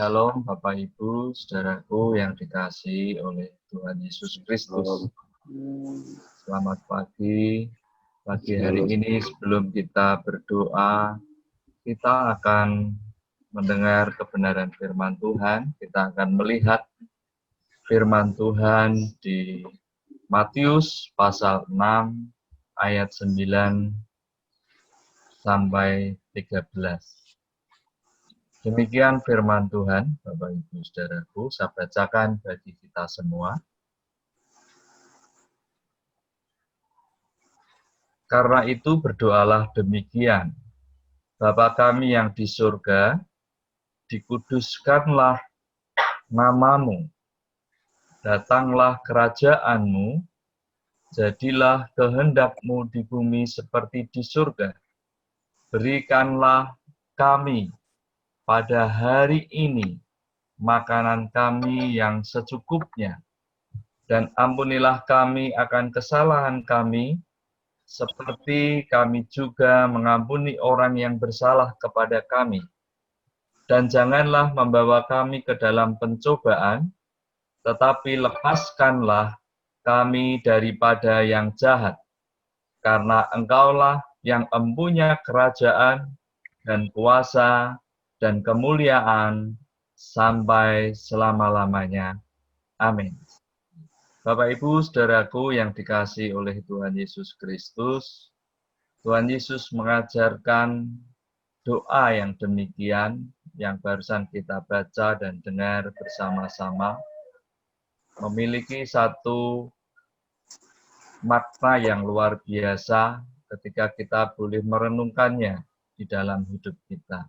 Shalom Bapak Ibu, saudaraku yang dikasihi oleh Tuhan Yesus Kristus. Selamat pagi. Pagi hari ini sebelum kita berdoa, kita akan mendengar kebenaran firman Tuhan. Kita akan melihat firman Tuhan di Matius pasal 6 ayat 9 sampai 13. Demikian firman Tuhan, Bapak Ibu Saudaraku, saya bacakan bagi kita semua. Karena itu berdoalah demikian, Bapa kami yang di surga, dikuduskanlah namamu, datanglah kerajaanmu, jadilah kehendakmu di bumi seperti di surga. Berikanlah kami pada hari ini makanan kami yang secukupnya, dan ampunilah kami akan kesalahan kami, seperti kami juga mengampuni orang yang bersalah kepada kami. Dan janganlah membawa kami ke dalam pencobaan, tetapi lepaskanlah kami daripada yang jahat. Karena Engkaulah yang empunya kerajaan dan kuasa dan kemuliaan sampai selama-lamanya. Amin. Bapak Ibu, saudaraku yang dikasihi oleh Tuhan Yesus Kristus, Tuhan Yesus mengajarkan doa yang demikian, yang barusan kita baca dan dengar bersama-sama, memiliki satu makna yang luar biasa ketika kita boleh merenungkannya di dalam hidup kita.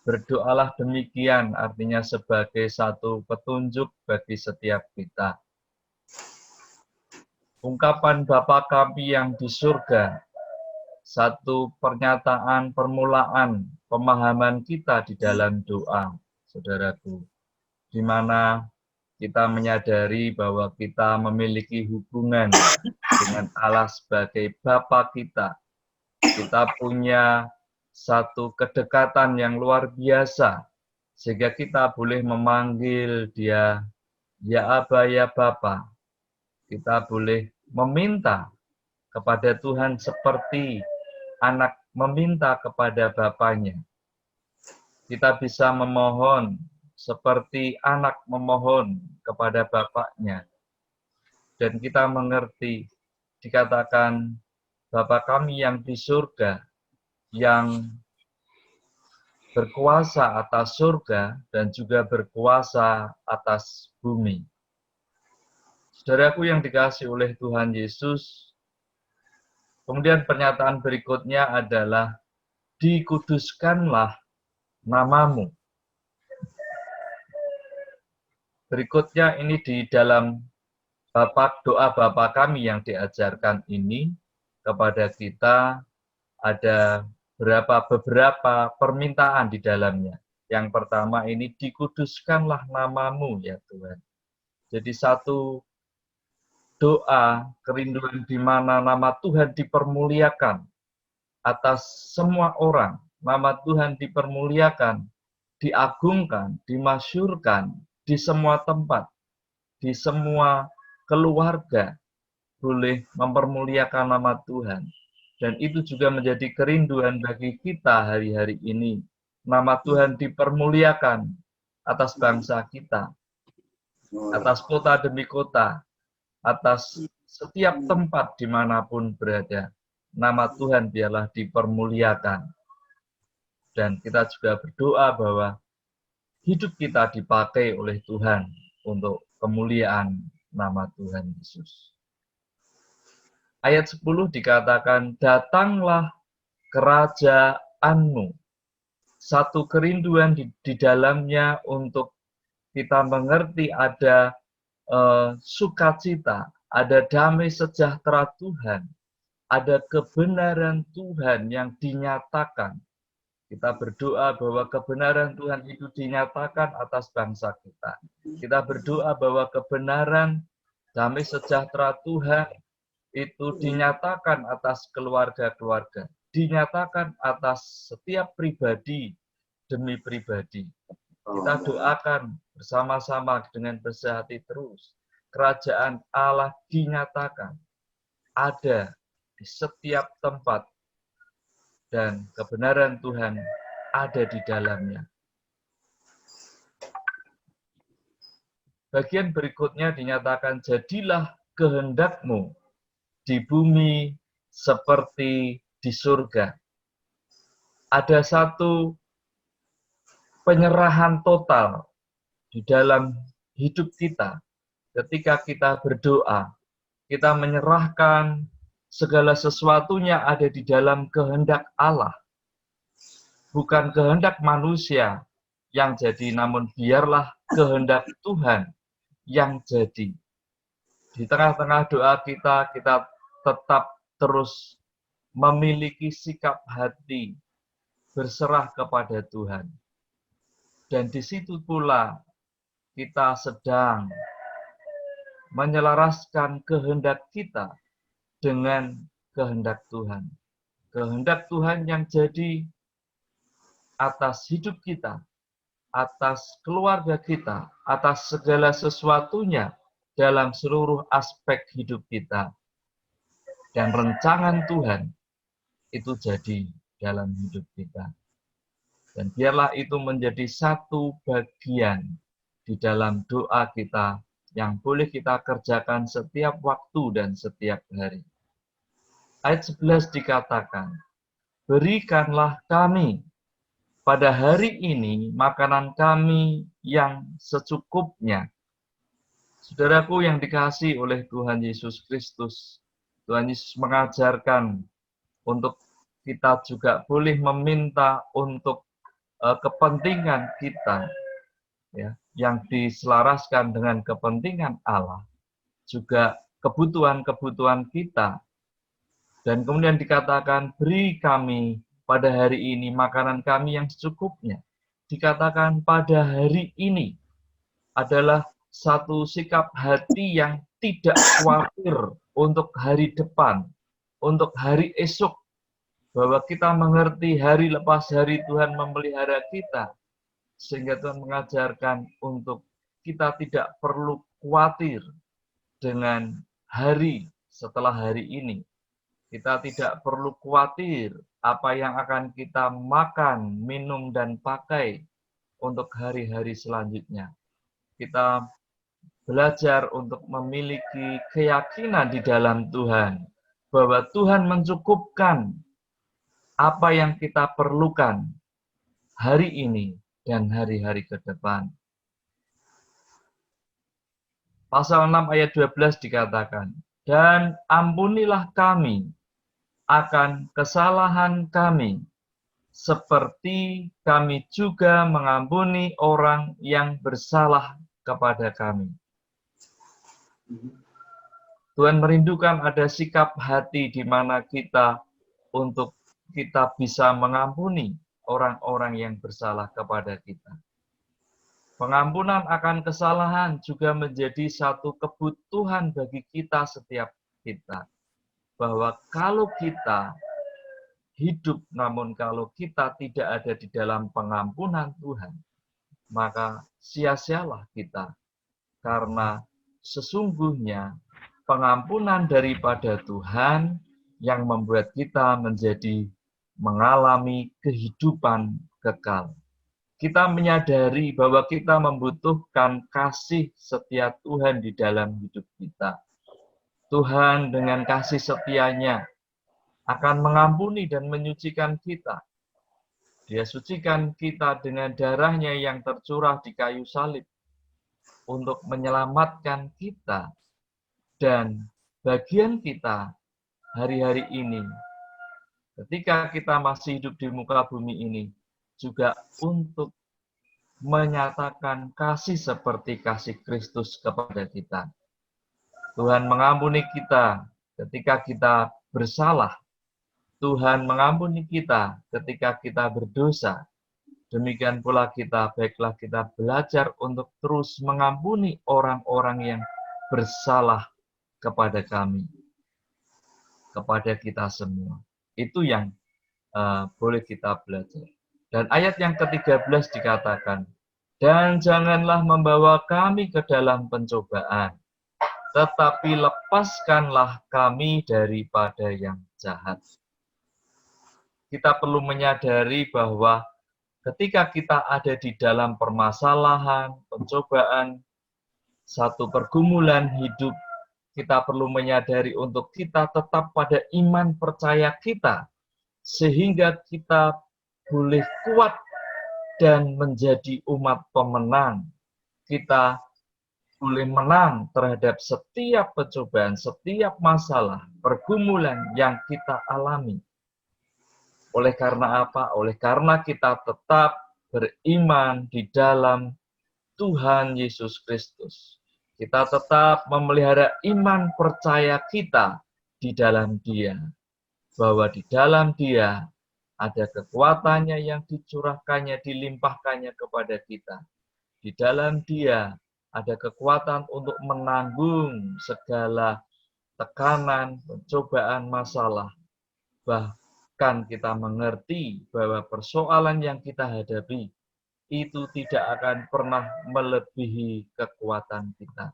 Berdoalah demikian artinya sebagai satu petunjuk bagi setiap kita. Ungkapan Bapa kami yang di surga, satu pernyataan permulaan pemahaman kita di dalam doa, saudaraku, di mana kita menyadari bahwa kita memiliki hubungan dengan Allah sebagai Bapa kita. Kita punya satu kedekatan yang luar biasa, sehingga kita boleh memanggil Dia, Ya Aba, Ya Bapa. Kita boleh meminta kepada Tuhan seperti anak meminta kepada bapaknya. Kita bisa memohon seperti anak memohon kepada bapaknya. Dan kita mengerti, dikatakan Bapa kami yang di surga, yang berkuasa atas surga dan juga berkuasa atas bumi. Saudaraku yang dikasihi oleh Tuhan Yesus, kemudian pernyataan berikutnya adalah, dikuduskanlah namamu. Berikutnya ini di dalam doa Bapa kami yang diajarkan ini kepada kita ada beberapa permintaan di dalamnya. Yang pertama ini, dikuduskanlah namamu ya Tuhan. Jadi satu doa, kerinduan di mana nama Tuhan dipermuliakan atas semua orang. Nama Tuhan dipermuliakan, diagungkan, dimasyurkan di semua tempat, di semua keluarga, boleh mempermuliakan nama Tuhan. Dan itu juga menjadi kerinduan bagi kita hari-hari ini. Nama Tuhan dipermuliakan atas bangsa kita, atas kota demi kota, atas setiap tempat dimanapun berada. Nama Tuhan biarlah dipermuliakan. Dan kita juga berdoa bahwa hidup kita dipakai oleh Tuhan untuk kemuliaan nama Tuhan Yesus. Ayat 10 dikatakan, datanglah kerajaanmu. Satu kerinduan di dalamnya untuk kita mengerti ada sukacita, ada damai sejahtera Tuhan, ada kebenaran Tuhan yang dinyatakan. Kita berdoa bahwa kebenaran Tuhan itu dinyatakan atas bangsa kita. Kita berdoa bahwa kebenaran damai sejahtera Tuhan itu dinyatakan atas keluarga-keluarga, dinyatakan atas setiap pribadi demi pribadi. Kita doakan bersama-sama dengan bersehati terus. Kerajaan Allah dinyatakan ada di setiap tempat dan kebenaran Tuhan ada di dalamnya. Bagian berikutnya dinyatakan, jadilah kehendakmu di bumi seperti di surga. Ada satu penyerahan total di dalam hidup kita. Ketika kita berdoa, kita menyerahkan segala sesuatunya ada di dalam kehendak Allah. Bukan kehendak manusia yang jadi, namun biarlah kehendak Tuhan yang jadi. Di tengah-tengah doa kita tetap terus memiliki sikap hati berserah kepada Tuhan. Dan di situ pula kita sedang menyelaraskan kehendak kita dengan kehendak Tuhan. Kehendak Tuhan yang jadi atas hidup kita, atas keluarga kita, atas segala sesuatunya dalam seluruh aspek hidup kita. Dan rancangan Tuhan itu jadi dalam hidup kita. Dan biarlah itu menjadi satu bagian di dalam doa kita yang boleh kita kerjakan setiap waktu dan setiap hari. Ayat 11 dikatakan, berikanlah kami pada hari ini makanan kami yang secukupnya. Saudaraku yang dikasihi oleh Tuhan Yesus Kristus, Tuhan Yesus mengajarkan untuk kita juga boleh meminta untuk kepentingan kita, ya, yang diselaraskan dengan kepentingan Allah, juga kebutuhan-kebutuhan kita. Dan kemudian dikatakan, beri kami pada hari ini makanan kami yang secukupnya. Dikatakan pada hari ini adalah satu sikap hati yang tidak khawatir untuk hari depan, untuk hari esok, bahwa kita mengerti hari lepas hari Tuhan memelihara kita, sehingga Tuhan mengajarkan untuk kita tidak perlu khawatir dengan hari setelah hari ini. Kita tidak perlu khawatir apa yang akan kita makan, minum, dan pakai untuk hari-hari selanjutnya. Kita belajar untuk memiliki keyakinan di dalam Tuhan, bahwa Tuhan mencukupkan apa yang kita perlukan hari ini dan hari-hari ke depan. Pasal 6 ayat 12 dikatakan, dan ampunilah kami akan kesalahan kami, seperti kami juga mengampuni orang yang bersalah kepada kami. Tuhan merindukan ada sikap hati di mana kita bisa mengampuni orang-orang yang bersalah kepada kita. Pengampunan akan kesalahan juga menjadi satu kebutuhan bagi kita setiap kita. Bahwa kalau kita hidup, namun kalau kita tidak ada di dalam pengampunan Tuhan, maka sia-sialah kita. Karena sesungguhnya pengampunan daripada Tuhan yang membuat kita menjadi mengalami kehidupan kekal. Kita menyadari bahwa kita membutuhkan kasih setia Tuhan di dalam hidup kita. Tuhan dengan kasih setianya akan mengampuni dan menyucikan kita. Dia sucikan kita dengan darahnya yang tercurah di kayu salib untuk menyelamatkan kita. Dan bagian kita hari-hari ini, ketika kita masih hidup di muka bumi ini, juga untuk menyatakan kasih seperti kasih Kristus kepada kita. Tuhan mengampuni kita ketika kita bersalah. Tuhan mengampuni kita ketika kita berdosa. Demikian pula baiklah kita belajar untuk terus mengampuni orang-orang yang bersalah kepada kami, kepada kita semua. Itu yang boleh kita belajar. Dan ayat yang ke-13 dikatakan, Dan janganlah membawa kami ke dalam pencobaan, tetapi lepaskanlah kami daripada yang jahat. Kita perlu menyadari bahwa ketika kita ada di dalam permasalahan, pencobaan, satu pergumulan hidup, kita perlu menyadari untuk kita tetap pada iman percaya kita, sehingga kita boleh kuat dan menjadi umat pemenang. Kita boleh menang terhadap setiap pencobaan, setiap masalah, pergumulan yang kita alami. Oleh karena apa? Oleh karena kita tetap beriman di dalam Tuhan Yesus Kristus. Kita tetap memelihara iman percaya kita di dalam Dia. Bahwa di dalam Dia ada kekuatannya yang dicurahkannya, dilimpahkannya kepada kita. Di dalam Dia ada kekuatan untuk menanggung segala tekanan, pencobaan, masalah. Bahkan kita mengerti bahwa persoalan yang kita hadapi itu tidak akan pernah melebihi kekuatan kita.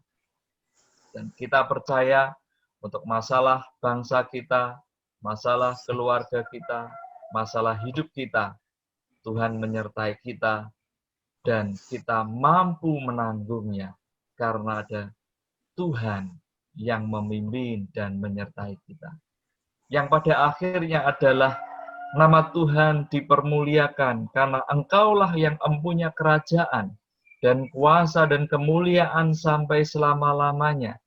Dan kita percaya untuk masalah bangsa kita, masalah keluarga kita, masalah hidup kita, Tuhan menyertai kita, dan kita mampu menanggungnya karena ada Tuhan yang memimpin dan menyertai kita. Yang pada akhirnya adalah nama Tuhan dipermuliakan karena Engkaulah yang empunya kerajaan dan kuasa dan kemuliaan sampai selama-lamanya.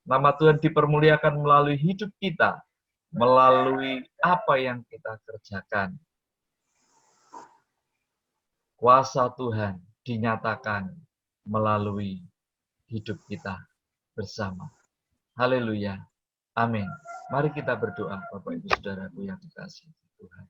Nama Tuhan dipermuliakan melalui hidup kita, melalui apa yang kita kerjakan. Kuasa Tuhan dinyatakan melalui hidup kita bersama. Haleluya. Amin. Mari kita berdoa, Bapak Ibu Saudaraku yang dikasihi Tuhan.